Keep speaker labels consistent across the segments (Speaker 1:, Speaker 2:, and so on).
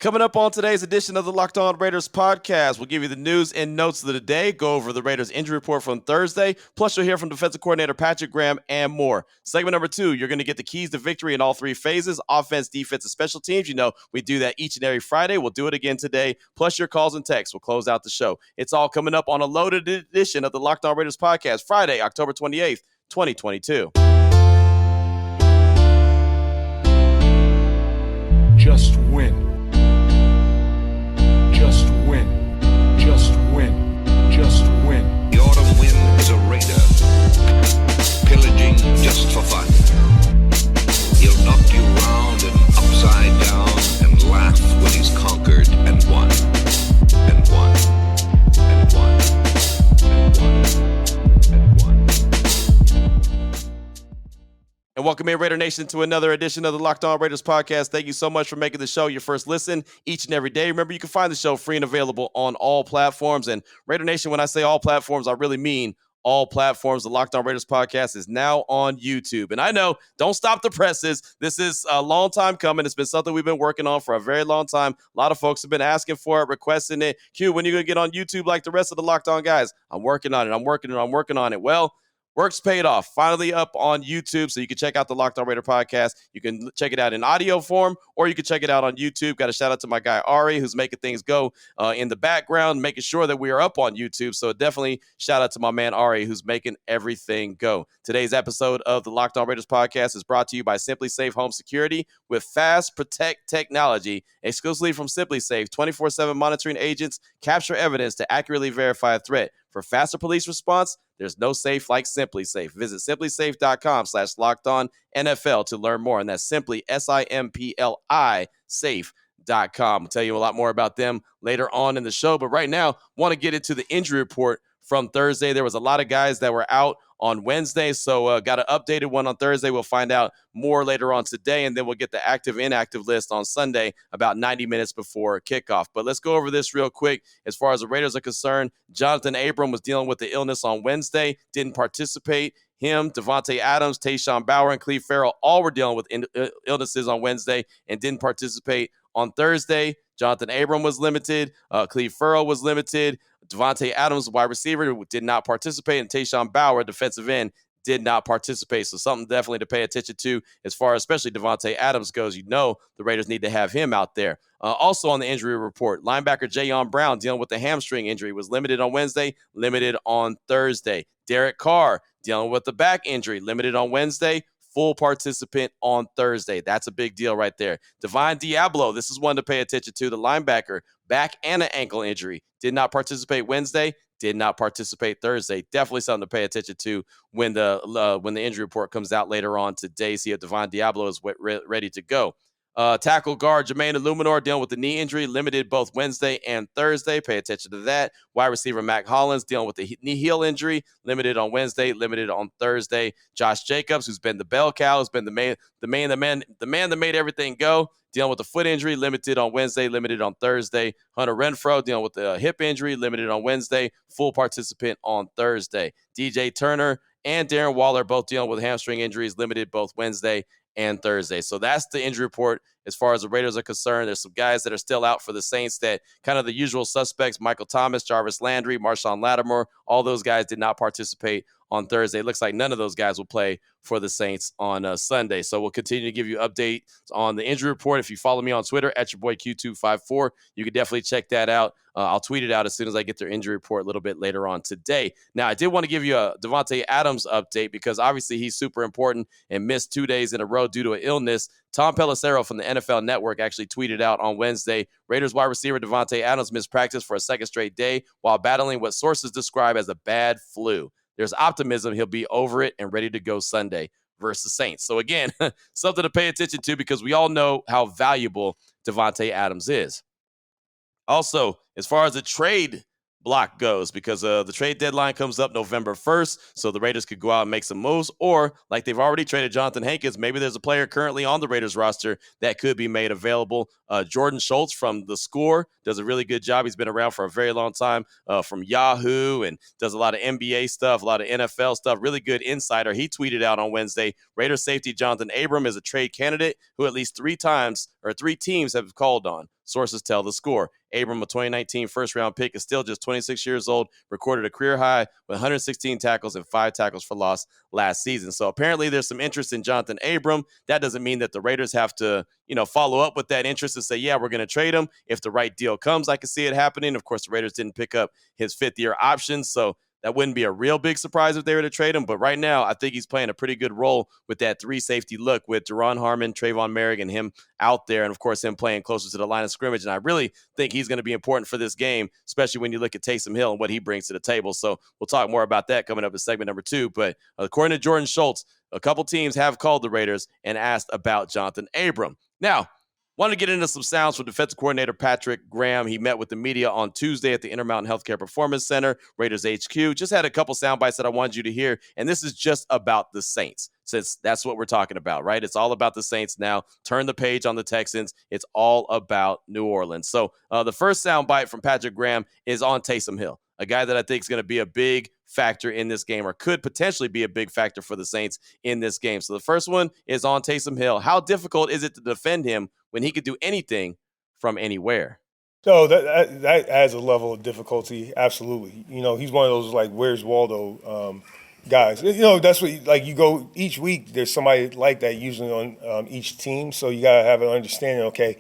Speaker 1: Coming up on today's edition of the Locked On Raiders podcast, we'll give you the news and notes of the day, go over the Raiders injury report from Thursday, plus you'll hear from defensive coordinator Patrick Graham and more. Segment number 2, you're going to get the keys to victory in all three phases, offense, defense, and special teams. You know, we do that each and every Friday. We'll do it again today, plus your calls and texts. We'll close out the show. It's all coming up on a loaded edition of the Locked On Raiders podcast, Friday, October 28th, 2022.
Speaker 2: Just win. Just win. Just win. Just win.
Speaker 3: The autumn wind is a raider, pillaging just for fun. He'll knock you round and upside down and laugh when he's conquered and won. And won. And won. And won. And won.
Speaker 1: And welcome in, Raider Nation, to another edition of the Locked On Raiders podcast. Thank you so much for making the show your first listen each and every day. Remember, you can find the show free and available on all platforms. And Raider Nation, when I say all platforms, I really mean all platforms. The Locked On Raiders podcast is now on YouTube. And I know, don't stop the presses. This is a long time coming. It's been something we've been working on for a very long time. A lot of folks have been asking for it, requesting it. Q, when are you going to get on YouTube like the rest of the Locked On guys? I'm working on it. I'm working on it. Well, work's paid off. Finally up on YouTube, so you can check out the Locked On Raider podcast. You can check it out in audio form, or you can check it out on YouTube. Got a shout out to my guy Ari, who's making things go in the background, making sure that we are up on YouTube. So definitely shout out to my man Ari, who's making everything go. Today's episode of the Locked On Raiders podcast is brought to you by SimpliSafe Home Security with Fast Protect technology, exclusively from SimpliSafe. 24/7 monitoring agents capture evidence to accurately verify a threat. For faster police response, there's no safe like SimpliSafe. Visit simplisafe.com/lockedonnfl to learn more. And that's simply SIMPLI safe.com. I'll tell you a lot more about them later on in the show. But right now, want to get into the injury report from Thursday. There was a lot of guys that were out on Wednesday, so got an updated one on Thursday. We'll find out more later on today, and then we'll get the active-inactive list on Sunday about 90 minutes before kickoff. But let's go over this real quick. As far as the Raiders are concerned, Jonathan Abram was dealing with the illness on Wednesday, didn't participate. Him, Davante Adams, Tayshaun Bauer, and Cleve Farrell all were dealing with illnesses on Wednesday and didn't participate on Thursday. Jonathan Abram was limited. Cleve Farrell was limited. Davante Adams, wide receiver, did not participate. And Tayshaun Bauer, defensive end, did not participate. So something definitely to pay attention to as far as especially Davante Adams goes. You know the Raiders need to have him out there. Also on the injury report, linebacker Jayon Brown dealing with the hamstring injury was limited on Wednesday, limited on Thursday. Derek Carr dealing with the back injury, limited on Wednesday, full participant on Thursday. That's a big deal right there. Divine Diablo, this is one to pay attention to. The linebacker, back and an ankle injury, did not participate Wednesday, did not participate Thursday. Definitely something to pay attention to when the injury report comes out later on today. See if Divine Diablo is ready to go. Tackle guard Jermaine Illuminor dealing with the knee injury, limited both Wednesday and Thursday. Pay attention to that. Wide receiver Mac Hollins dealing with the knee heel injury, limited on Wednesday, limited on Thursday. Josh Jacobs, who's been the bell cow, has been the man that made everything go, dealing with the foot injury, limited on Wednesday, limited on Thursday. Hunter Renfrow dealing with the hip injury, limited on Wednesday, full participant on Thursday. DJ Turner and Darren Waller both dealing with hamstring injuries, limited both Wednesday and Thursday. So that's the injury report as far as the Raiders are concerned. There's some guys that are still out for the Saints that kind of the usual suspects, Michael Thomas, Jarvis Landry, Marshawn Lattimore, all those guys did not participate on Thursday. It looks like none of those guys will play for the Saints on Sunday. So we'll continue to give you updates on the injury report. If you follow me on Twitter at your boy Q254, you can definitely check that out. I'll tweet it out as soon as I get their injury report a little bit later on today. Now, I did want to give you a Davante Adams update because obviously he's super important and missed 2 days in a row due to an illness. Tom Pelissero from the NFL Network actually tweeted out on Wednesday, Raiders wide receiver Davante Adams missed practice for a second straight day while battling what sources describe as a bad flu. There's optimism he'll be over it and ready to go Sunday versus Saints. So again, something to pay attention to because we all know how valuable Davante Adams is. Also, as far as the trade block goes, because the trade deadline comes up November 1st, so the Raiders could go out and make some moves, or like they've already traded Jonathan Hankins, maybe there's a player currently on the Raiders roster that could be made available. Jordan Schultz from The Score does a really good job. He's been around for a very long time from Yahoo and does a lot of NBA stuff, a lot of NFL stuff, really good insider. He tweeted out on Wednesday, Raiders safety Jonathan Abram is a trade candidate who at least three teams have called on. sources tell the score. Abram, a 2019 first-round pick, is still just 26 years old, recorded a career high with 116 tackles and 5 tackles for loss last season. So apparently there's some interest in Jonathan Abram. That doesn't mean that the Raiders have to, follow up with that interest and say, yeah, we're going to trade him. If the right deal comes, I can see it happening. Of course, the Raiders didn't pick up his 5th-year option, so that wouldn't be a real big surprise if they were to trade him. But right now, I think he's playing a pretty good role with that 3-safety look with Deron Harmon, Trayvon Merrick, and him out there. And, of course, him playing closer to the line of scrimmage. And I really think he's going to be important for this game, especially when you look at Taysom Hill and what he brings to the table. So we'll talk more about that coming up in segment number 2. But according to Jordan Schultz, a couple teams have called the Raiders and asked about Jonathan Abram. Now, wanted to get into some sounds from defensive coordinator Patrick Graham. He met with the media on Tuesday at the Intermountain Healthcare Performance Center, Raiders HQ. Just had a couple sound bites that I wanted you to hear, and this is just about the Saints, since that's what we're talking about, right? It's all about the Saints now. Turn the page on the Texans. It's all about New Orleans. So the first sound bite from Patrick Graham is on Taysom Hill, a guy that I think is going to be a big factor in this game, or could potentially be a big factor for the Saints in this game. So the first one is on Taysom Hill. How difficult is it to defend him when he could do anything from anywhere?
Speaker 4: So that adds a level of difficulty. Absolutely. He's one of those like, where's Waldo guys. That's what, like, you go each week, there's somebody like that usually on each team. So you got to have an understanding, okay,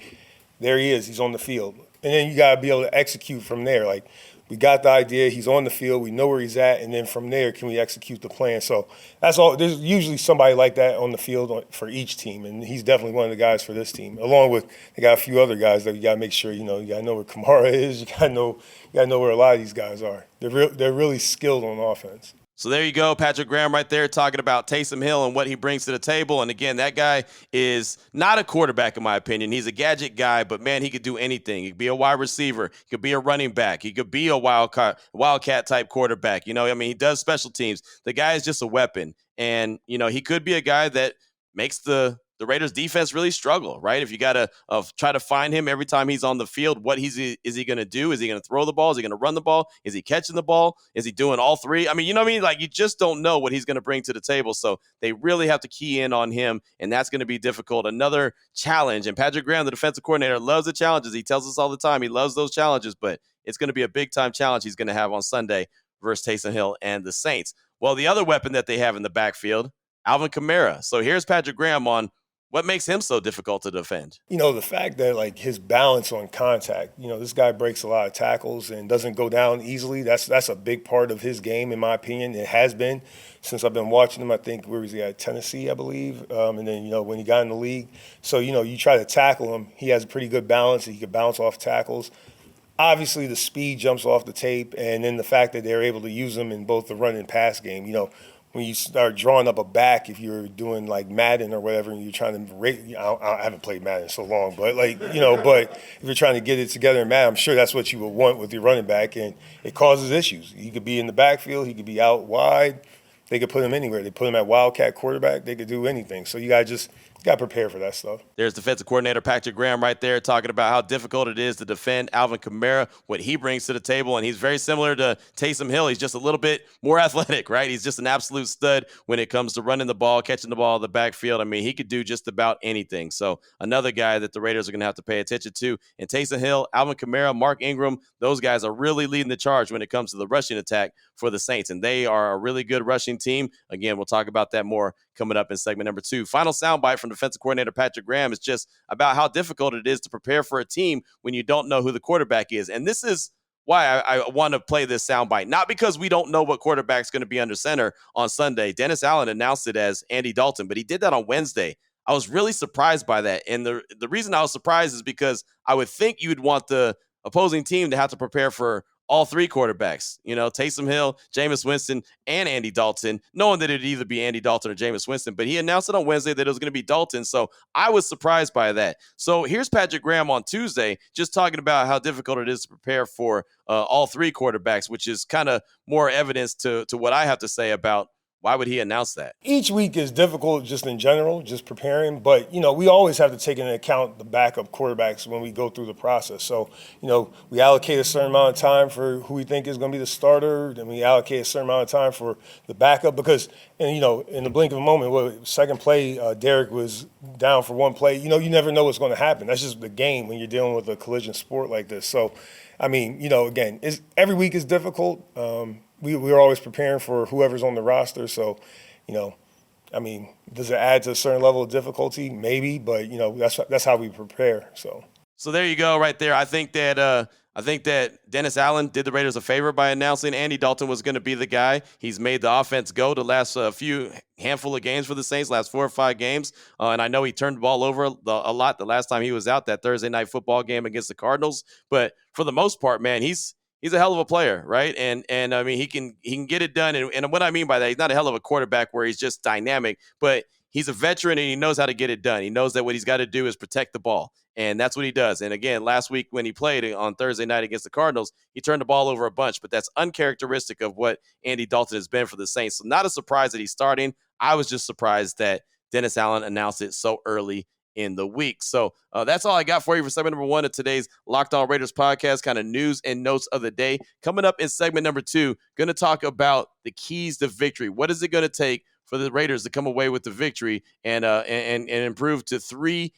Speaker 4: there he is, he's on the field. And then you got to be able to execute from there. Like, we got the idea, he's on the field, we know where he's at, and then from there, can we execute the plan? So that's all. There's usually somebody like that on the field for each team, and he's definitely one of the guys for this team. Along with, they got a few other guys that you got to make sure, you got to know where Kamara is, you got to know where a lot of these guys are. They're really skilled on offense.
Speaker 1: So there you go, Patrick Graham right there talking about Taysom Hill and what he brings to the table. And again, that guy is not a quarterback in my opinion. He's a gadget guy, but man, he could do anything. He could be a wide receiver. He could be a running back. He could be a wildcat type quarterback. He does special teams. The guy is just a weapon. And, he could be a guy that makes the Raiders defense really struggle, right? If you got to try to find him every time he's on the field, what is he going to do? Is he going to throw the ball? Is he going to run the ball? Is he catching the ball? Is he doing all three? I mean, you know what I mean? Like, you just don't know what he's going to bring to the table. So they really have to key in on him, and that's going to be difficult. Another challenge, and Patrick Graham, the defensive coordinator, loves the challenges. He tells us all the time he loves those challenges, but it's going to be a big-time challenge he's going to have on Sunday versus Taysom Hill and the Saints. Well, the other weapon that they have in the backfield, Alvin Kamara. So here's Patrick Graham on what makes him so difficult to defend.
Speaker 4: The fact that, like, his balance on contact, this guy breaks a lot of tackles and doesn't go down easily. That's a big part of his game, in my opinion. It has been since I've been watching him. I think, where was he at? Tennessee, I believe. And then, when he got in the league. So, you try to tackle him. He has a pretty good balance. He can bounce off tackles. Obviously, the speed jumps off the tape. And then the fact that they're able to use him in both the run and pass game. When you start drawing up a back, if you're doing like Madden or whatever, and you're trying to I haven't played Madden in so long, but but if you're trying to get it together in Madden, I'm sure that's what you would want with your running back, and it causes issues. He could be in the backfield, he could be out wide. They could put him anywhere. They put him at wildcat quarterback. They could do anything. So you got to prepare for that stuff.
Speaker 1: There's defensive coordinator Patrick Graham right there talking about how difficult it is to defend Alvin Kamara, what he brings to the table. And he's very similar to Taysom Hill. He's just a little bit more athletic, right? He's just an absolute stud when it comes to running the ball, catching the ball in the backfield. I mean, he could do just about anything. So another guy that the Raiders are going to have to pay attention to. And Taysom Hill, Alvin Kamara, Mark Ingram, those guys are really leading the charge when it comes to the rushing attack for the Saints. And they are a really good rushing team. Again, we'll talk about that more coming up in segment number 2. Final soundbite from defensive coordinator Patrick Graham is just about how difficult it is to prepare for a team when you don't know who the quarterback is. And this is why I want to play this soundbite. Not because we don't know what quarterback's going to be under center on Sunday. Dennis Allen announced it as Andy Dalton, but he did that on Wednesday. I was really surprised by that. And the reason I was surprised is because I would think you'd want the opposing team to have to prepare for all three quarterbacks, Taysom Hill, Jameis Winston, and Andy Dalton, knowing that it'd either be Andy Dalton or Jameis Winston. But he announced it on Wednesday that it was going to be Dalton, so I was surprised by that. So here's Patrick Graham on Tuesday just talking about how difficult it is to prepare for all three quarterbacks, which is kind of more evidence to what I have to say about Why would he announce that?
Speaker 4: Each week is difficult just in general, just preparing. But, we always have to take into account the backup quarterbacks when we go through the process. So, we allocate a certain amount of time for who we think is going to be the starter. Then we allocate a certain amount of time for the backup because, in the blink of a moment, second play, Derek was down for one play. You never know what's going to happen. That's just the game when you're dealing with a collision sport like this. So, again, every week is difficult. We're always preparing for whoever's on the roster. So, does it add to a certain level of difficulty? Maybe, but that's how we prepare.
Speaker 1: So there you go, right there. I think that Dennis Allen did the Raiders a favor by announcing Andy Dalton was going to be the guy. He's made the offense go the last handful of games for the Saints, last 4 or 5 games. And I know he turned the ball over a lot the last time he was out, that Thursday night football game against the Cardinals. But for the most part, man, he's a hell of a player, right? And I mean, he can get it done. And what I mean by that, he's not a hell of a quarterback where he's just dynamic, but he's a veteran and he knows how to get it done. He knows that what he's got to do is protect the ball. And that's what he does. And again, last week when he played on Thursday night against the Cardinals, he turned the ball over a bunch, but that's uncharacteristic of what Andy Dalton has been for the Saints. So not a surprise that he's starting. I was just surprised that Dennis Allen announced it so early in the week. So that's all I got for you for segment number 1 of today's Locked On Raiders podcast, kind of news and notes of the day. Coming up in segment number 2, going to talk about the keys to victory. What is it going to take for the Raiders to come away with the victory and improve to 3-4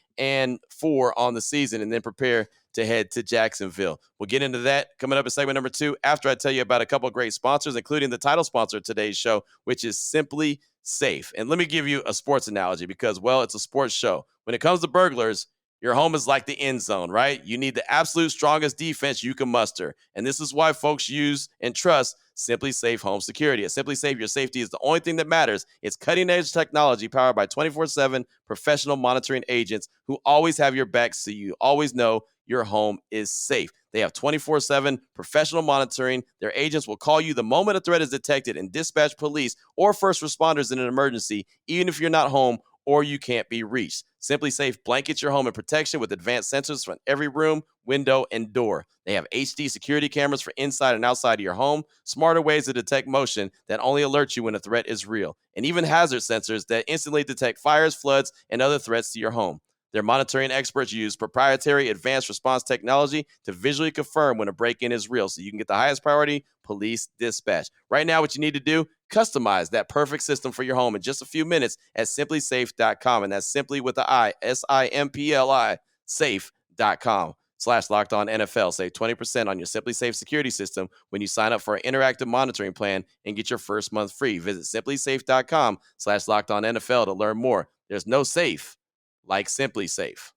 Speaker 1: on the season and then prepare to head to Jacksonville? We'll get into that coming up in segment number 2 after I tell you about a couple of great sponsors, including the title sponsor of today's show, which is SimpliSafe. And let me give you a sports analogy because, well, it's a sports show. When it comes to burglars, your home is like the end zone, right? You need the absolute strongest defense you can muster. And this is why folks use and trust SimpliSafe Home Security. At SimpliSafe, your safety is the only thing that matters. It's cutting-edge technology powered by 24/7 professional monitoring agents who always have your back so you always know your home is safe. They have 24/7 professional monitoring. Their agents will call you the moment a threat is detected and dispatch police or first responders in an emergency, even if you're not home or you can't be reached. SimpliSafe blankets your home in protection with advanced sensors from every room, window, and door. They have HD security cameras for inside and outside of your home, smarter ways to detect motion that only alert you when a threat is real, and even hazard sensors that instantly detect fires, floods, and other threats to your home. Their monitoring experts use proprietary advanced response technology to visually confirm when a break-in is real so you can get the highest priority police dispatch. Right now, what you need to do, customize that perfect system for your home in just a few minutes at SimpliSafe.com. And that's simply with the I, SIMPLI, safe.com/LockedOnNFL. Save 20% on your SimpliSafe security system when you sign up for an interactive monitoring plan and get your first month free. Visit SimpliSafe.com/LockedOnNFL to learn more. There's no safe like SimpliSafe.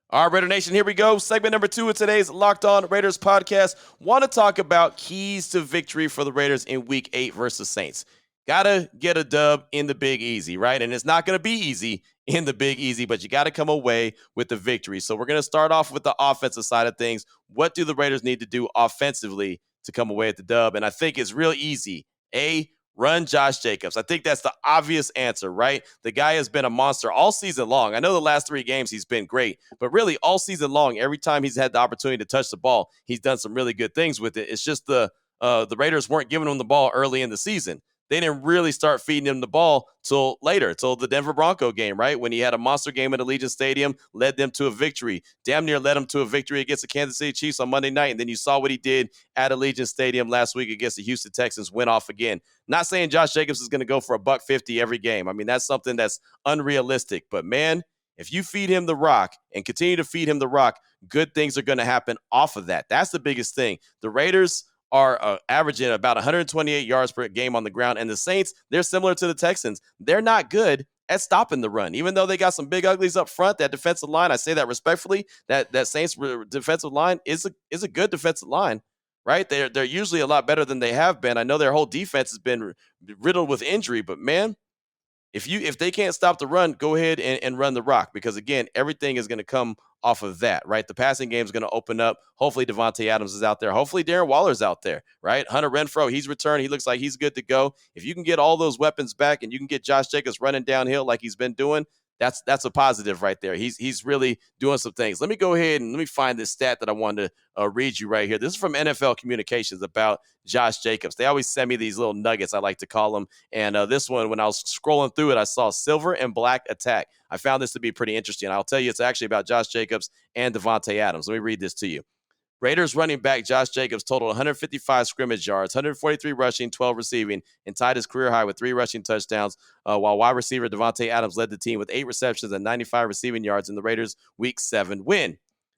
Speaker 1: All right, Raider Nation, here we go. Segment number 2 of today's Locked On Raiders podcast. Want to talk about keys to victory for the Raiders in Week 8 versus Saints. Got to get a dub in the Big Easy, right? And it's not going to be easy in the Big Easy, but you got to come away with the victory. So we're going to start off with the offensive side of things. What do the Raiders need to do offensively to come away with the dub? And I think it's real easy. Run Josh Jacobs. I think that's the obvious answer, right? The guy has been a monster all season long. I know the last 3 games he's been great, but really all season long, every time he's had the opportunity to touch the ball, he's done some really good things with it. It's just the Raiders weren't giving him the ball early in the season. They didn't really start feeding him the ball till later, till the Denver Bronco game, right? When he had a monster game at Allegiant Stadium, led them to a victory. Damn near led them to a victory against the Kansas City Chiefs on Monday night. And then you saw what he did at Allegiant Stadium last week against the Houston Texans, went off again. Not saying Josh Jacobs is going to go for $150 every game. I mean, that's something that's unrealistic. But, man, if you feed him the rock and continue to feed him the rock, good things are going to happen off of that. That's the biggest thing. The Raiders are averaging about 128 yards per game on the ground. And the Saints, they're similar to the Texans. They're not good at stopping the run. Even though they got some big uglies up front, that defensive line, I say that respectfully, that Saints defensive line is a good defensive line, right? They're usually a lot better than they have been. I know their whole defense has been riddled with injury, but man, if they can't stop the run, go ahead and run the rock, because again, everything is going to come off of that, right? The passing game is going to open up. Hopefully Devontae Adams is out there. Hopefully Darren Waller's out there, right? Hunter Renfrow, he's returned. He looks like he's good to go. If you can get all those weapons back and you can get Josh Jacobs running downhill like he's been doing, that's a positive right there. He's really doing some things. Let me go ahead and let me find this stat that I wanted to read you right here. This is from NFL Communications about Josh Jacobs. They always send me these little nuggets, I like to call them. And this one, when I was scrolling through it, I saw silver and black attack. I found this to be pretty interesting. I'll tell you, it's actually about Josh Jacobs and Devontae Adams. Let me read this to you. Raiders running back Josh Jacobs totaled 155 scrimmage yards, 143 rushing, 12 receiving, and tied his career high with 3 rushing touchdowns, while wide receiver Devontae Adams led the team with 8 receptions and 95 receiving yards in the Raiders' Week 7 win.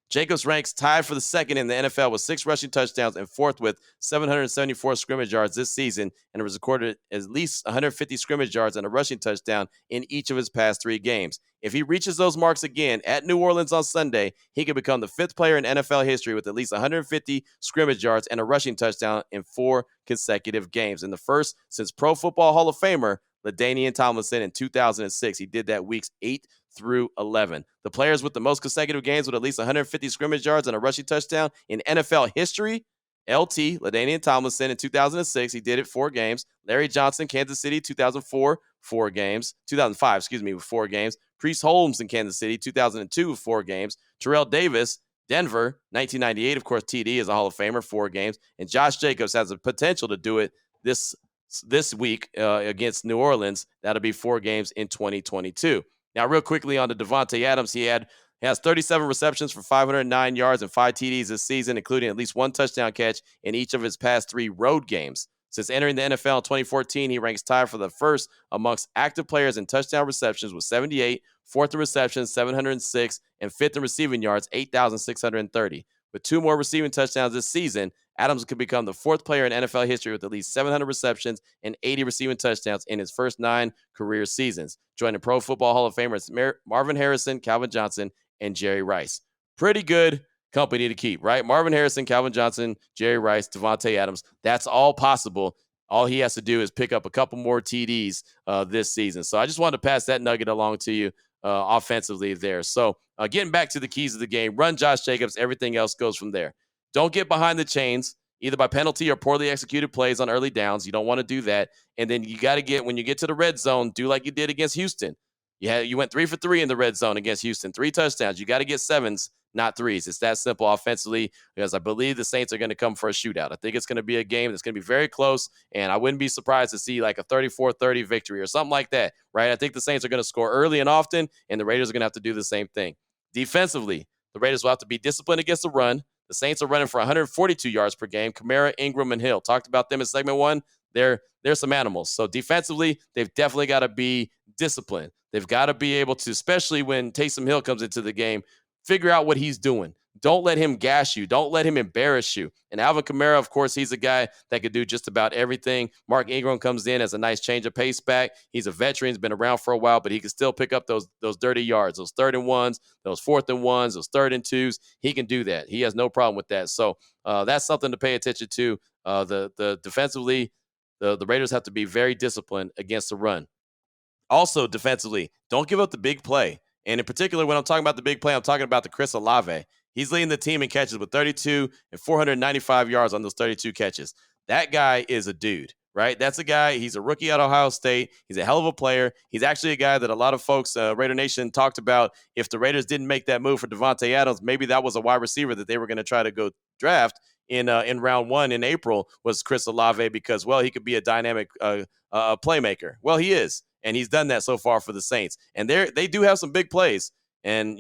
Speaker 1: Jacobs ranks tied for the second in the NFL with 6 rushing touchdowns and fourth with 774 scrimmage yards this season, and has recorded at least 150 scrimmage yards and a rushing touchdown in each of his past 3 games. If he reaches those marks again at New Orleans on Sunday, he could become the 5th player in NFL history with at least 150 scrimmage yards and a rushing touchdown in 4 consecutive games, and the first since Pro Football Hall of Famer LaDainian Tomlinson in 2006. He did that weeks 8 through 11. The players with the most consecutive games with at least 150 scrimmage yards and a rushing touchdown in NFL history: LT, LaDainian Tomlinson in 2006. He did it 4 games. Larry Johnson, Kansas City, 2004, 4 games. 2005, with 4 games. Priest Holmes in Kansas City, 2002, with 4 games. Terrell Davis, Denver, 1998. Of course, TD is a Hall of Famer, 4 games. And Josh Jacobs has the potential to do it this week against New Orleans. That'll be 4 games in 2022. Now, real quickly on to Devontae Adams, he has 37 receptions for 509 yards and 5 TDs this season, including at least 1 touchdown catch in each of his past 3 road games. Since entering the NFL in 2014, he ranks tied for the first amongst active players in touchdown receptions with 78, 4th in receptions, 706, and 5th in receiving yards, 8,630. With 2 more receiving touchdowns this season, Adams could become the 4th player in NFL history with at least 700 receptions and 80 receiving touchdowns in his first 9 career seasons, joining Pro Football Hall of Famers Marvin Harrison, Calvin Johnson, and Jerry Rice. Pretty good company to keep, right? Marvin Harrison, Calvin Johnson, Jerry Rice, Devontae Adams. That's all possible. All he has to do is pick up a couple more TDs this season. So I just wanted to pass that nugget along to you offensively there. So getting back to the keys of the game, run Josh Jacobs. Everything else goes from there. Don't get behind the chains, either by penalty or poorly executed plays on early downs. You don't want to do that. And then you got to when you get to the red zone, do like you did against Houston. You went 3 for 3 in the red zone against Houston, 3 touchdowns. You got to get 7s, not 3s. It's that simple offensively, because I believe the Saints are going to come for a shootout. I think it's going to be a game that's going to be very close, and I wouldn't be surprised to see like a 34-30 victory or something like that, right? I think the Saints are going to score early and often, and the Raiders are going to have to do the same thing. Defensively, the Raiders will have to be disciplined against the run. The Saints are running for 142 yards per game. Kamara, Ingram, and Hill. Talked about them in segment 1. They're some animals. So defensively, they've definitely got to be disciplined. They've got to be able to, especially when Taysom Hill comes into the game, figure out what he's doing. Don't let him gash you. Don't let him embarrass you. And Alvin Kamara, of course, he's a guy that could do just about everything. Mark Ingram comes in as a nice change of pace back. He's a veteran. He's been around for a while, but he can still pick up those dirty yards, those 3rd and 1s, those 4th and 1s, those 3rd and 2s. He can do that. He has no problem with that. So that's something to pay attention to. The defensively, the Raiders have to be very disciplined against the run. Also, defensively, don't give up the big play. And in particular, when I'm talking about the big play, I'm talking about the Chris Olave. He's leading the team in catches with 32 and 495 yards on those 32 catches. That guy is a dude, right? That's a guy. He's a rookie at Ohio State. He's a hell of a player. He's actually a guy that a lot of folks, Raider Nation, talked about. If the Raiders didn't make that move for Devontae Adams, maybe that was a wide receiver that they were going to try to go draft in round 1 in April, was Chris Olave, because, well, he could be a dynamic playmaker. Well, he is. And he's done that so far for the Saints. And they do have some big plays. And,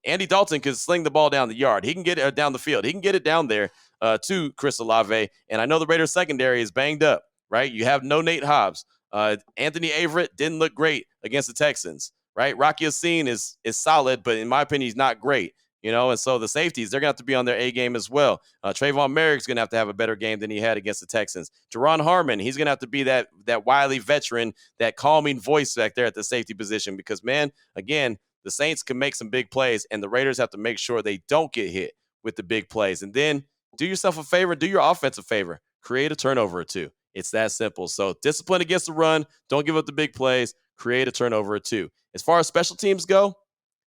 Speaker 1: Andy Dalton can sling the ball down the yard. He can get it down the field. He can get it down there to Chris Olave. And I know the Raiders secondary is banged up, right? You have no Nate Hobbs. Anthony Averett didn't look great against the Texans, right? Rocky Yassin is solid, but in my opinion, he's not great. And so the safeties, they're going to have to be on their A game as well. Trayvon Merrick's going to have a better game than he had against the Texans. Teron Harmon, he's going to have to be that wily veteran, that calming voice back there at the safety position, because, man, again, the Saints can make some big plays, and the Raiders have to make sure they don't get hit with the big plays. And then do yourself a favor, do your offense a favor. Create a turnover or 2. It's that simple. So discipline against the run. Don't give up the big plays. Create a turnover or 2. As far as special teams go,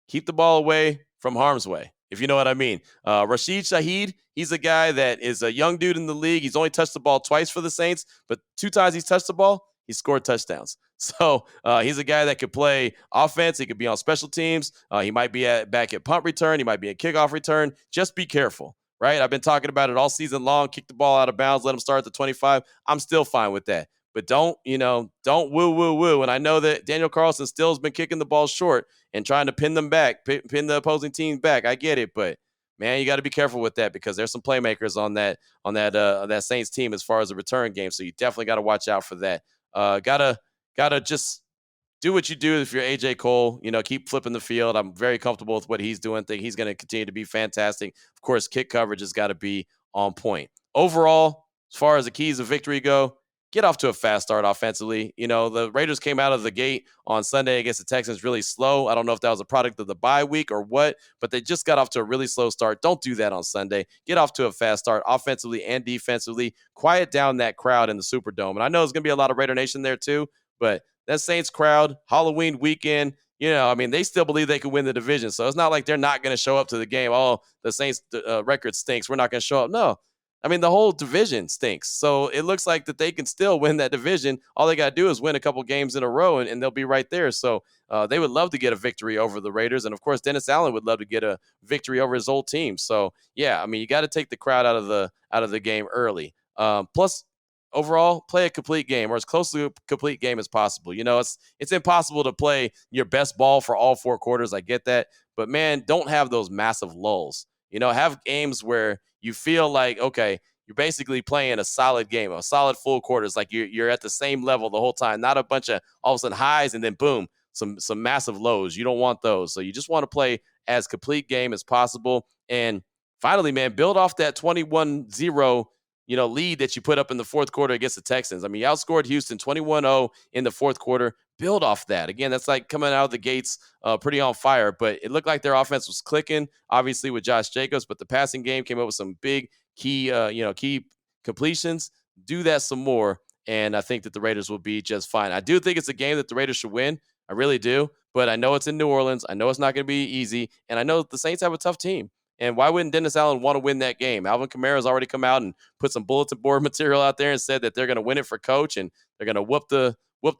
Speaker 1: keep the ball away from harm's way, if you know what I mean. Rashid Shaheed, he's a guy that is a young dude in the league. He's only touched the ball twice for the Saints, but 2 times he's touched the ball, he scored touchdowns. So he's a guy that could play offense. He could be on special teams. He might be back at punt return. He might be at kickoff return. Just be careful, right? I've been talking about it all season long. Kick the ball out of bounds. Let him start at the 25. I'm still fine with that. But don't woo, woo, woo. And I know that Daniel Carlson still has been kicking the ball short and trying to pin them back, pin the opposing team back. I get it, but man, you got to be careful with that because there's some playmakers on that Saints team as far as the return game. So you definitely got to watch out for that. Gotta just do what you do if you're AJ Cole. Keep flipping the field. I'm very comfortable with what he's doing. Think he's going to continue to be fantastic. Of course, kick coverage has got to be on point. Overall, as far as the keys of victory go, get off to a fast start offensively. The Raiders came out of the gate on Sunday against the Texans really slow. I don't know if that was a product of the bye week or what, but they just got off to a really slow start. Don't do that on Sunday. Get off to a fast start offensively and defensively. Quiet down that crowd in the Superdome. And I know there's going to be a lot of Raider Nation there too, but that Saints crowd, Halloween weekend, they still believe they could win the division. So it's not like they're not going to show up to the game. Oh, the Saints record stinks. We're not going to show up. No. The whole division stinks. So it looks like that they can still win that division. All they got to do is win a couple games in a row, and they'll be right there. So they would love to get a victory over the Raiders. And, of course, Dennis Allen would love to get a victory over his old team. So, yeah, you got to take the crowd out of the game early. Plus, overall, play a complete game or as close to a complete game as possible. It's impossible to play your best ball for all 4 quarters. I get that. But, man, don't have those massive lulls. Have games where you feel like, okay, you're basically playing a solid game, a solid full quarters, like you're at the same level the whole time, not a bunch of all of a sudden highs and then boom, some massive lows. You don't want those. So you just want to play as complete game as possible. And finally, man, build off that 21-0 lead that you put up in the fourth quarter against the Texans. You outscored Houston 21-0 in the fourth quarter. Build off that. Again, that's like coming out of the gates pretty on fire, but it looked like their offense was clicking, obviously with Josh Jacobs, but the passing game came up with some big key completions. Do that some more, and I think that the Raiders will be just fine. I do think it's a game that the Raiders should win. I really do, but I know it's in New Orleans. I know it's not going to be easy, and I know the Saints have a tough team. And why wouldn't Dennis Allen want to win that game? Alvin Kamara has already come out and put some bulletin board material out there and said that they're going to win it for coach and they're going to whoop the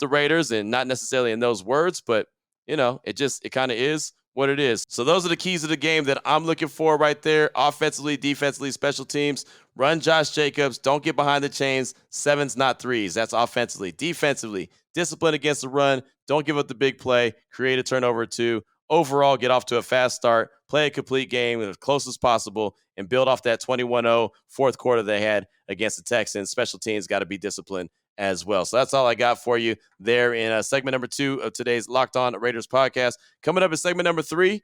Speaker 1: Raiders, and not necessarily in those words, but it kind of is what it is. So those are the keys of the game that I'm looking for right there. Offensively, defensively, special teams. Run Josh Jacobs. Don't get behind the chains. 7s, not 3s. That's offensively. Defensively, discipline against the run. Don't give up the big play. Create a turnover or 2. Overall, get off to a fast start, play a complete game as close as possible, and build off that 21-0 fourth quarter they had against the Texans. Special teams got to be disciplined as well. So that's all I got for you there in segment number 2 of today's Locked On Raiders podcast. Coming up in segment number 3,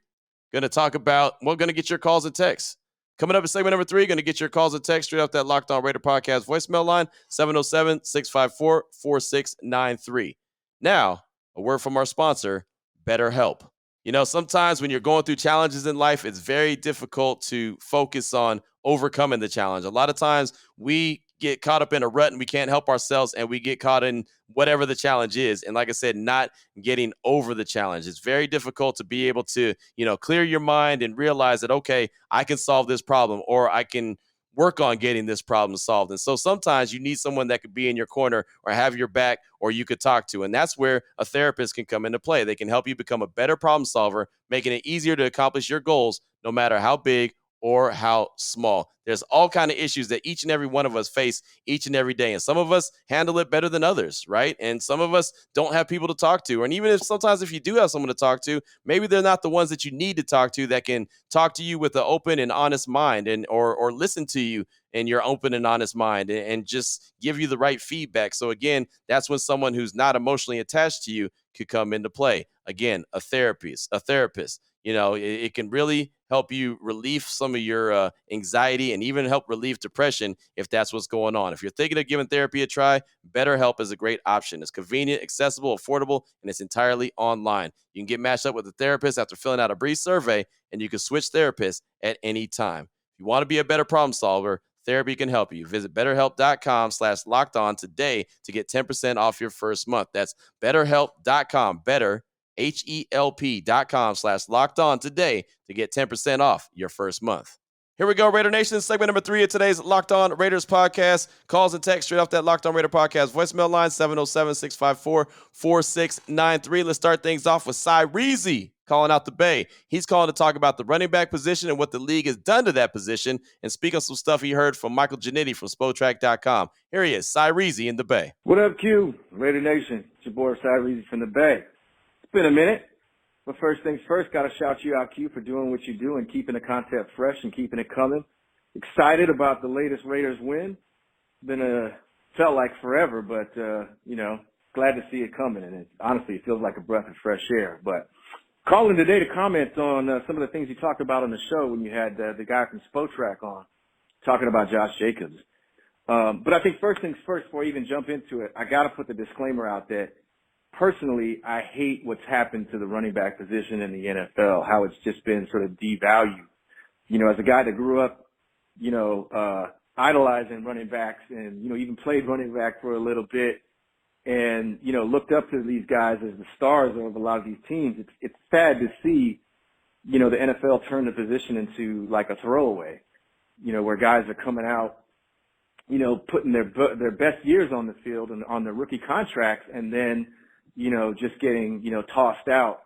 Speaker 1: going to talk about, we're going to get your calls and texts. Coming up in segment number 3, going to get your calls and texts straight off that Locked On Raider podcast voicemail line, 707-654-4693. Now, a word from our sponsor, BetterHelp. Sometimes when you're going through challenges in life, it's very difficult to focus on overcoming the challenge. A lot of times we get caught up in a rut and we can't help ourselves, and we get caught in whatever the challenge is. And like I said, not getting over the challenge. It's very difficult to be able to, clear your mind and realize that, okay, I can solve this problem, or I can work on getting this problem solved. And so sometimes you need someone that could be in your corner or have your back, or you could talk to. And that's where a therapist can come into play. They can help you become a better problem solver, making it easier to accomplish your goals, no matter how big or how small. There's all kind of issues that each and every one of us face each and every day. And some of us handle it better than others, right? And some of us don't have people to talk to. And even if sometimes if you do have someone to talk to, maybe they're not the ones that you need to talk to that can talk to you with an open and honest mind, and or listen to you in your open and honest mind, and just give you the right feedback. So again, that's when someone who's not emotionally attached to you could come into play. Again, a therapist. It can really help you relieve some of your anxiety, and even help relieve depression if that's what's going on. If you're thinking of giving therapy a try, BetterHelp is a great option. It's convenient, accessible, affordable, and it's entirely online. You can get matched up with a therapist after filling out a brief survey, and you can switch therapists at any time. If you want to be a better problem solver, therapy can help you. Visit BetterHelp.com/lockedon today to get 10% off your first month. That's BetterHelp.com. HELP.com/lockedon today to get 10% off your first month. Here we go, Raider Nation. Segment number 3 of today's Locked On Raiders podcast. Calls and text straight off that Locked On Raider podcast voicemail line, 707-654-4693. Let's start things off with Cy Reezy calling out the Bay. He's calling to talk about the running back position and what the league has done to that position and speak on some stuff he heard from Michael Giannitti from Spotrac.com. Here he is, Cy Reezy in the Bay.
Speaker 5: What up, Q? Raider Nation. It's your boy, Cy Reezy from the Bay. It's been a minute. But first things first, got to shout you out, Q, for doing what you do and keeping the content fresh and keeping it coming. Excited about the latest Raiders win. Felt like forever, but, glad to see it coming. And honestly, it feels like a breath of fresh air. But calling today to comment on some of the things you talked about on the show when you had the guy from Spotrac on talking about Josh Jacobs. But I think first things first, before I even jump into it, I got to put the disclaimer out that personally, I hate what's happened to the running back position in the NFL, how it's just been sort of devalued. As a guy that grew up, idolizing running backs and, even played running back for a little bit and, looked up to these guys as the stars of a lot of these teams, it's sad to see, the NFL turn the position into like a throwaway, where guys are coming out, putting their best years on the field and on their rookie contracts and then, just getting, tossed out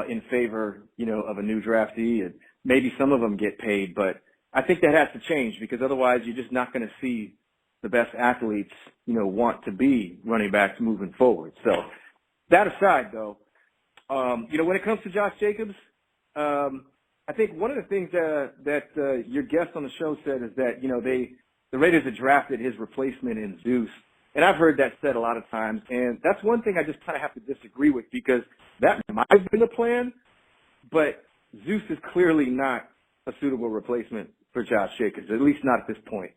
Speaker 5: in favor, of a new draftee. And maybe some of them get paid, but I think that has to change because otherwise you're just not going to see the best athletes, want to be running backs moving forward. So that aside, though, when it comes to Josh Jacobs, I think one of the things that your guest on the show said is that, the Raiders had drafted his replacement in Zeus. And I've heard that said a lot of times, and that's one thing I just kind of have to disagree with because that might have been the plan, but Zeus is clearly not a suitable replacement for Josh Jacobs, at least not at this point.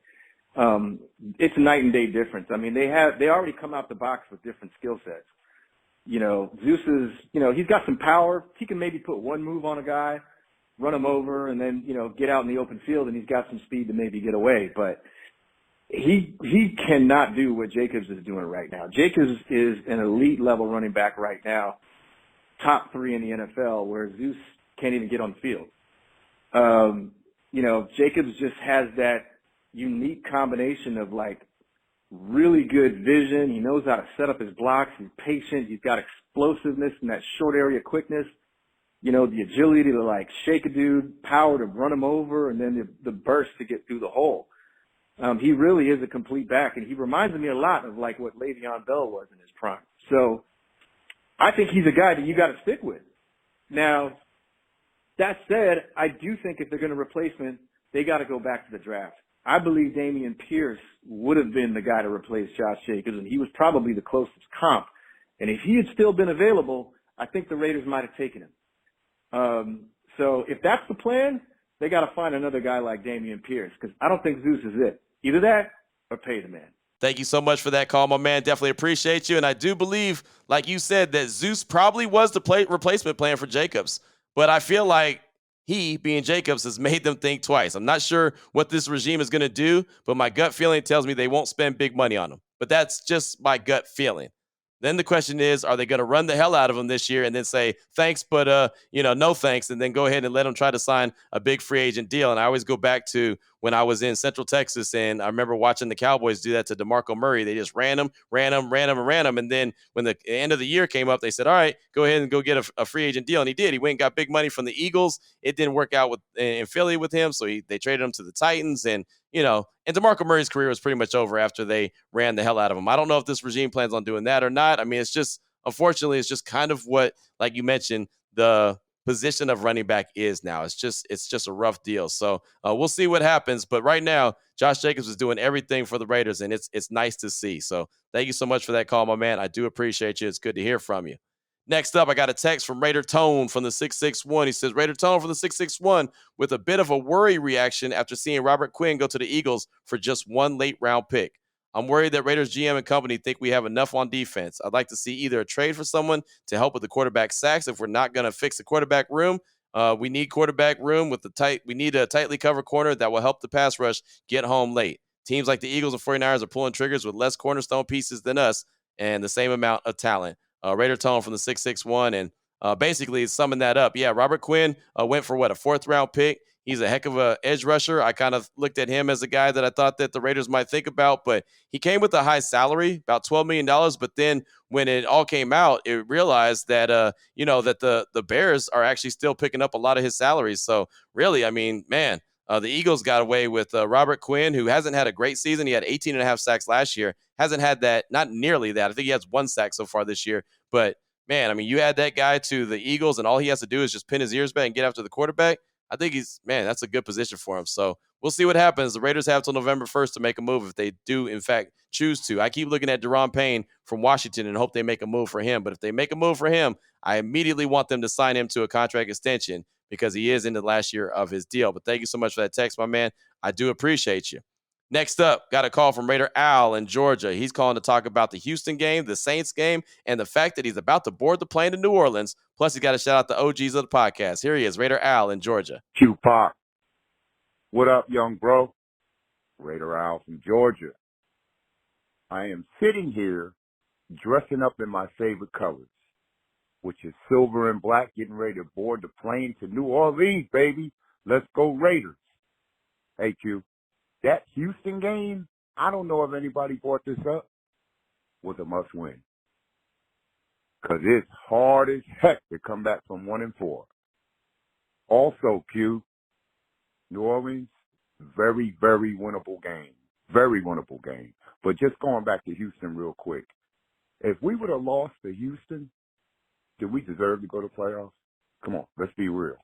Speaker 5: It's a night and day difference. I mean, they already come out the box with different skill sets. Zeus is, he's got some power. He can maybe put one move on a guy, run him over, and then, get out in the open field, and he's got some speed to maybe get away, but he cannot do what Jacobs is doing right now. Jacobs is an elite level running back right now, top 3 in the NFL, where Zeus can't even get on the field. Jacobs just has that unique combination of like really good vision. He knows how to set up his blocks. He's patient. He's got explosiveness and that short area quickness. The agility to like shake a dude, power to run him over, and then the burst to get through the hole. He really is a complete back, and he reminds me a lot of like what Le'Veon Bell was in his prime. So I think he's a guy that you got to stick with. Now, that said, I do think if they're going to replace him, they got to go back to the draft. I believe Dameon Pierce would have been the guy to replace Josh Jacobs, and he was probably the closest comp. And if he had still been available, I think the Raiders might have taken him. So if that's the plan, they got to find another guy like Dameon Pierce because I don't think Zeus is it. Either that or pay the man.
Speaker 1: Thank you so much for that call, my man. Definitely appreciate you. And I do believe, like you said, that Zeus probably was the replacement plan for Jacobs. But I feel like he, being Jacobs, has made them think twice. I'm not sure what this regime is going to do, but my gut feeling tells me they won't spend big money on him. But that's just my gut feeling. Then the question is, are they going to run the hell out of him this year and then say, thanks, but, no thanks, and then go ahead and let him try to sign a big free agent deal? And I always go back to when I was in Central Texas, and I remember watching the Cowboys do that to DeMarco Murray. They just ran him. And then when the end of the year came up, they said, all right, go ahead and go get a free agent deal. And he did. He went and got big money from the Eagles. It didn't work out in Philly with him, so they traded him to the Titans. And DeMarco Murray's career was pretty much over after they ran the hell out of him. I don't know if this regime plans on doing that or not. I mean, unfortunately, it's just kind of what, like you mentioned, the position of running back is now. It's just a rough deal. So we'll see what happens. But right now, Josh Jacobs is doing everything for the Raiders, and it's nice to see. So thank you so much for that call, my man. I do appreciate you. It's good to hear from you. Next up, I got a text from Raider Tone from the 661. He says, Raider Tone from the 661 with a bit of a worry reaction after seeing Robert Quinn go to the Eagles for just one late-round pick. I'm worried that Raiders GM and company think we have enough on defense. I'd like to see either a trade for someone to help with the quarterback sacks if we're not going to fix the quarterback room. We need quarterback room we need a tightly covered corner that will help the pass rush get home late. Teams like the Eagles and 49ers are pulling triggers with less cornerstone pieces than us and the same amount of talent. Raider Tone from the 661, and basically summing that up. Yeah, Robert Quinn went for a 4th-round pick. He's a heck of a edge rusher. I kind of looked at him as a guy that I thought that the Raiders might think about, but he came with a high salary, about $12 million. But then when it all came out, it realized that, that the Bears are actually still picking up a lot of his salaries. So really, I mean, man, the Eagles got away with Robert Quinn, who hasn't had a great season. He had 18 and a half sacks last year. Hasn't had that, not nearly that. I think he has 1 sack so far this year. But, man, I mean, you add that guy to the Eagles, and all he has to do is just pin his ears back and get after the quarterback. I think that's a good position for him. So we'll see what happens. The Raiders have till November 1st to make a move if they do, in fact, choose to. I keep looking at Daron Payne from Washington and hope they make a move for him. But if they make a move for him, I immediately want them to sign him to a contract extension because he is in the last year of his deal. But thank you so much for that text, my man. I do appreciate you. Next up, got a call from Raider Al in Georgia. He's calling to talk about the Houston game, the Saints game, and the fact that he's about to board the plane to New Orleans. Plus, he's got to shout out the OGs of the podcast. Here he is, Raider Al in Georgia.
Speaker 6: Q-Pop. What up, young bro? Raider Al from Georgia. I am sitting here dressing up in my favorite colors, which is silver and black, getting ready to board the plane to New Orleans, baby. Let's go Raiders. Hey, Q. That Houston game, I don't know if anybody brought this up, was a must-win. Because it's hard as heck to come back from 1-4. Also, Q, New Orleans, very, very winnable game. Very winnable game. But just going back to Houston real quick, if we would have lost to Houston, did we deserve to go to playoffs? Come on, let's be real.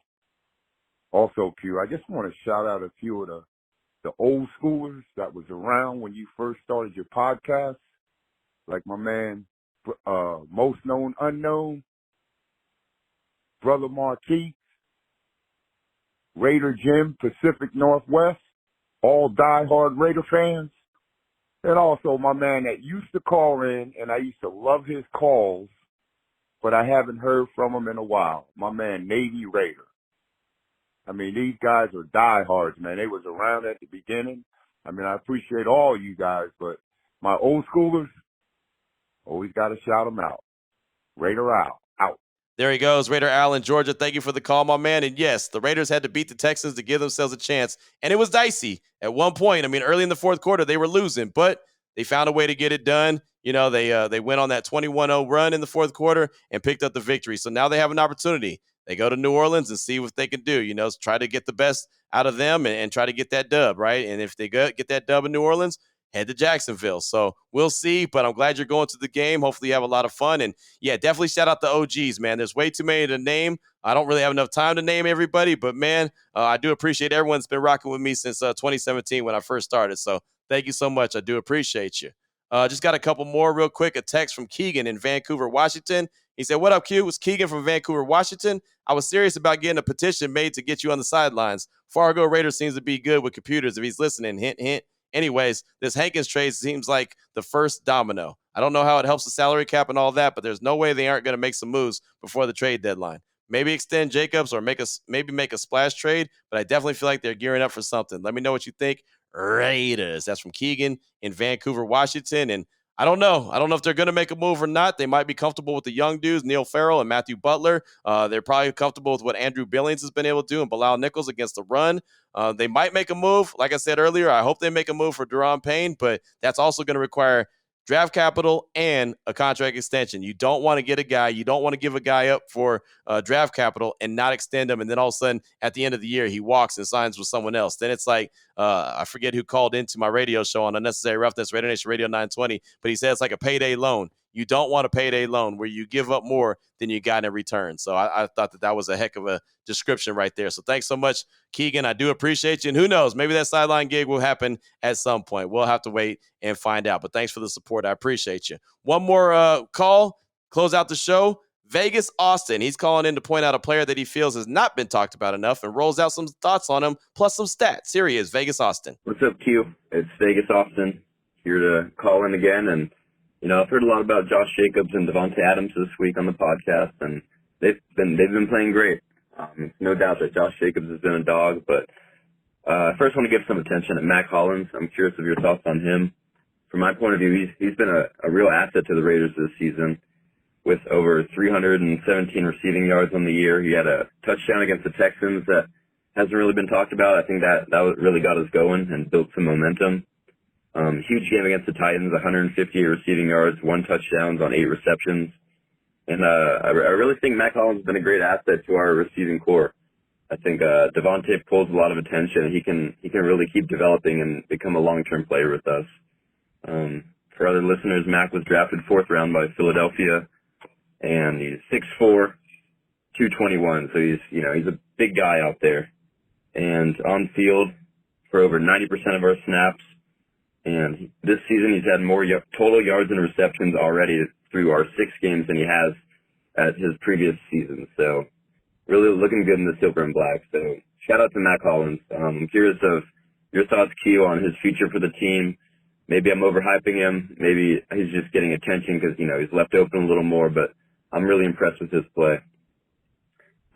Speaker 6: Also, Q, I just want to shout out a few of the old schoolers that was around when you first started your podcast, like my man, Most Known Unknown, Brother Marquis, Raider Jim, Pacific Northwest, all diehard Raider fans, and also my man that used to call in, and I used to love his calls, but I haven't heard from him in a while, my man Navy Raider. I mean, these guys are diehards, man. They was around at the beginning. I mean, I appreciate all you guys, but my old schoolers, always got to shout them out. Raider out.
Speaker 1: There he goes, Raider Al in Georgia. Thank you for the call, my man. And yes, the Raiders had to beat the Texans to give themselves a chance, and it was dicey at one point. I mean, early in the fourth quarter, they were losing, but they found a way to get it done. You know, they went on that 21-0 run in the fourth quarter and picked up the victory. So now they have an opportunity. They go to New Orleans and see what they can do, try to get the best out of them and try to get that dub, right? And if they get that dub in New Orleans, head to Jacksonville. So we'll see, but I'm glad you're going to the game. Hopefully you have a lot of fun. And, yeah, definitely shout out the OGs, man. There's way too many to name. I don't really have enough time to name everybody, but, man, I do appreciate everyone's been rocking with me since 2017 when I first started. So thank you so much. I do appreciate you. Just got a couple more real quick. A text from Keegan in Vancouver, Washington. He said, what up, Q? It's Keegan from Vancouver, Washington. I was serious about getting a petition made to get you on the sidelines. Fargo Raiders seems to be good with computers if he's listening. Hint, hint. Anyways, this Hankins trade seems like the first domino. I don't know how it helps the salary cap and all that, but there's no way they aren't going to make some moves before the trade deadline. Maybe extend Jacobs or maybe make a splash trade, but I definitely feel like they're gearing up for something. Let me know what you think. Raiders. That's from Keegan in Vancouver, Washington. And I don't know. I don't know if they're going to make a move or not. They might be comfortable with the young dudes, Neil Farrell and Matthew Butler. They're probably comfortable with what Andrew Billings has been able to do and Bilal Nichols against the run. They might make a move. Like I said earlier, I hope they make a move for Daron Payne, but that's also going to require draft capital and a contract extension. You don't want to get a guy. You don't want to give a guy up for draft capital and not extend him. And then all of a sudden at the end of the year, he walks and signs with someone else. Then it's like, I forget who called into my radio show on Unnecessary Roughness, Raider Nation Radio 920, but he said it's like a payday loan. You don't want a payday loan where you give up more than you got in return. So I thought that was a heck of a description right there. So thanks so much, Keegan. I do appreciate you. And who knows, maybe that sideline gig will happen at some point. We'll have to wait and find out. But thanks for the support. I appreciate you. One more call, close out the show. Vegas Austin. He's calling in to point out a player that he feels has not been talked about enough and rolls out some thoughts on him, plus some stats. Here he is, Vegas Austin.
Speaker 7: What's up, Q? It's Vegas Austin here to call in again. And I've heard a lot about Josh Jacobs and Devontae Adams this week on the podcast, and they've been playing great. No doubt that Josh Jacobs has been a dog, but I first want to give some attention to Mac Hollins. I'm curious of your thoughts on him. From my point of view, he's been a real asset to the Raiders this season with over 317 receiving yards on the year. He had a touchdown against the Texans that hasn't really been talked about. I think that really got us going and built some momentum. Huge game against the Titans, 150 receiving yards, 1 touchdown on 8 receptions. And I really think Mack Hollins has been a great asset to our receiving core. I think Devontae pulls a lot of attention. He can really keep developing and become a long-term player with us. For other listeners, Mack was drafted 4th round by Philadelphia, and he's 6'4", 221. So he's a big guy out there, and on field for over 90% of our snaps. And this season, he's had more total yards and receptions already through our 6 games than he has at his previous season. So really looking good in the silver and black. So shout out to Mack Hollins. I'm curious of your thoughts, Q, on his future for the team. Maybe I'm overhyping him. Maybe he's just getting attention because, he's left open a little more, but I'm really impressed with his play.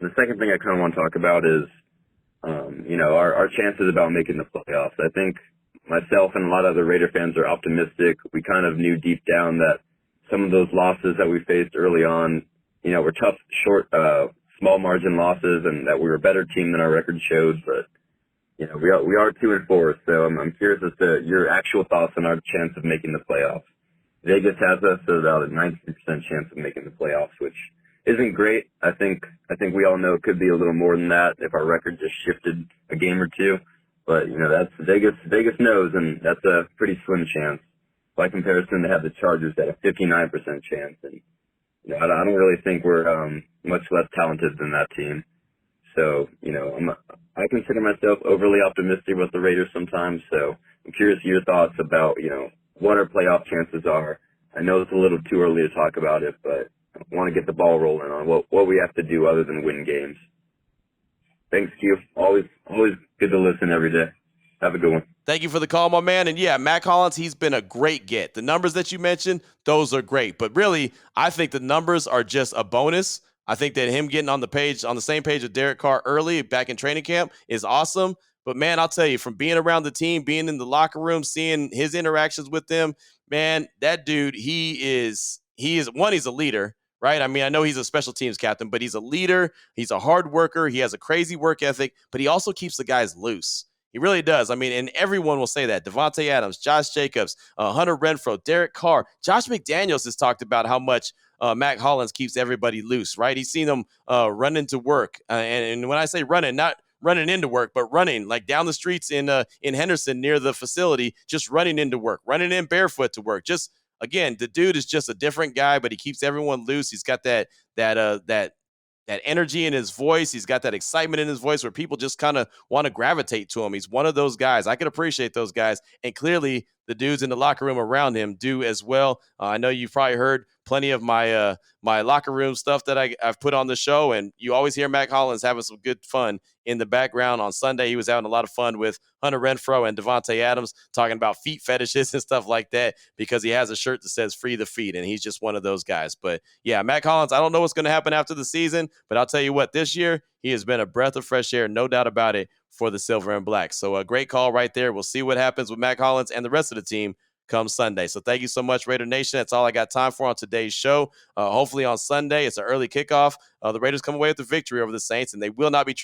Speaker 7: The second thing I kind of want to talk about is, our chances about making the playoffs. I think myself and a lot of other Raider fans are optimistic. We kind of knew deep down that some of those losses that we faced early on, were tough, short, small margin losses, and that we were a better team than our record showed. But we are 2-4, so I'm curious as to your actual thoughts on our chance of making the playoffs. Vegas has us at about a 90% chance of making the playoffs, which isn't great. I think we all know it could be a little more than that if our record just shifted a game or two. But that's Vegas. Vegas knows, and that's a pretty slim chance. By comparison, they have the Chargers at a 59% chance, and I don't really think we're much less talented than that team. So I consider myself overly optimistic about the Raiders sometimes. So I'm curious your thoughts about what our playoff chances are. I know it's a little too early to talk about it, but I want to get the ball rolling on what we have to do other than win games. Thanks, Q. Always good to listen every day. Have a good one.
Speaker 1: Thank you for the call, my man. And yeah, Mack Hollins, he's been a great get. The numbers that you mentioned, those are great. But really, I think the numbers are just a bonus. I think that him getting on the same page with Derek Carr early back in training camp is awesome. But man, I'll tell you, from being around the team, being in the locker room, seeing his interactions with them, man, that dude, he's a leader. Right? I mean, I know he's a special teams captain, but he's a leader. He's a hard worker. He has a crazy work ethic, but he also keeps the guys loose. He really does. I mean, and everyone will say that. Devontae Adams, Josh Jacobs, Hunter Renfrow, Derek Carr, Josh McDaniels has talked about how much Mack Hollins keeps everybody loose, right? He's seen them run into work. And when I say running, not running into work, but running like down the streets in Henderson near the facility, just running into work, running in barefoot to work, just again, the dude is just a different guy, but he keeps everyone loose. He's got that energy in his voice. He's got that excitement in his voice where people just kind of want to gravitate to him. He's one of those guys. I can appreciate those guys. And clearly the dudes in the locker room around him do as well. I know you've probably heard plenty of my locker room stuff that I've put on the show, and you always hear Mack Hollins having some good fun in the background. On Sunday, he was having a lot of fun with Hunter Renfrow and Devontae Adams talking about feet fetishes and stuff like that because he has a shirt that says "Free the Feet," and he's just one of those guys. But yeah, Mack Hollins, I don't know what's going to happen after the season, but I'll tell you what, this year he has been a breath of fresh air, no doubt about it, for the Silver and Black. So a great call right there. We'll see what happens with Mack Hollins and the rest of the team come Sunday. So thank you so much, Raider Nation. That's all I got time for on today's show. Hopefully on Sunday, it's an early kickoff. The Raiders come away with the victory over the Saints, and they will not be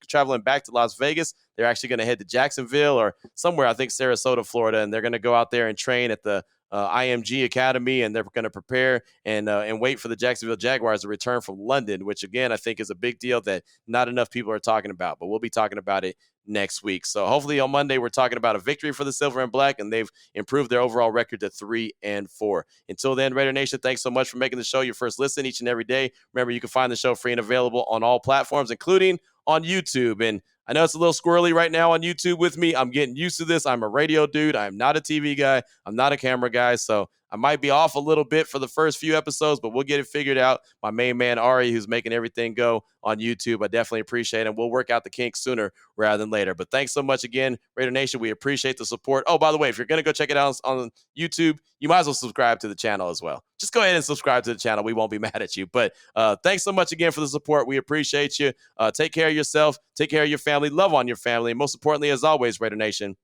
Speaker 1: traveling back to Las Vegas. They're actually going to head to Jacksonville or somewhere, I think Sarasota, Florida, and they're going to go out there and train at the IMG Academy, and they're going to prepare and wait for the Jacksonville Jaguars to return from London, which, again, I think is a big deal that not enough people are talking about, but we'll be talking about it next week. So hopefully on Monday, we're talking about a victory for the Silver and Black, and they've improved their overall record to 3-4. Until then, Raider Nation, thanks so much for making the show your first listen each and every day. Remember, you can find the show free and available on all platforms, including on YouTube. And I know it's a little squirrely right now on YouTube with me. I'm getting used to this. I'm a radio dude. I'm not a TV guy. I'm not a camera guy. So I might be off a little bit for the first few episodes, but we'll get it figured out. My main man, Ari, who's making everything go on YouTube, I definitely appreciate it. We'll work out the kinks sooner rather than later. But thanks so much again, Raider Nation. We appreciate the support. Oh, by the way, if you're going to go check it out on YouTube, you might as well subscribe to the channel as well. Just go ahead and subscribe to the channel. We won't be mad at you. But thanks so much again for the support. We appreciate you. Take care of yourself. Take care of your family. Love on your family. And most importantly, as always, Raider Nation,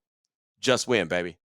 Speaker 1: just win, baby.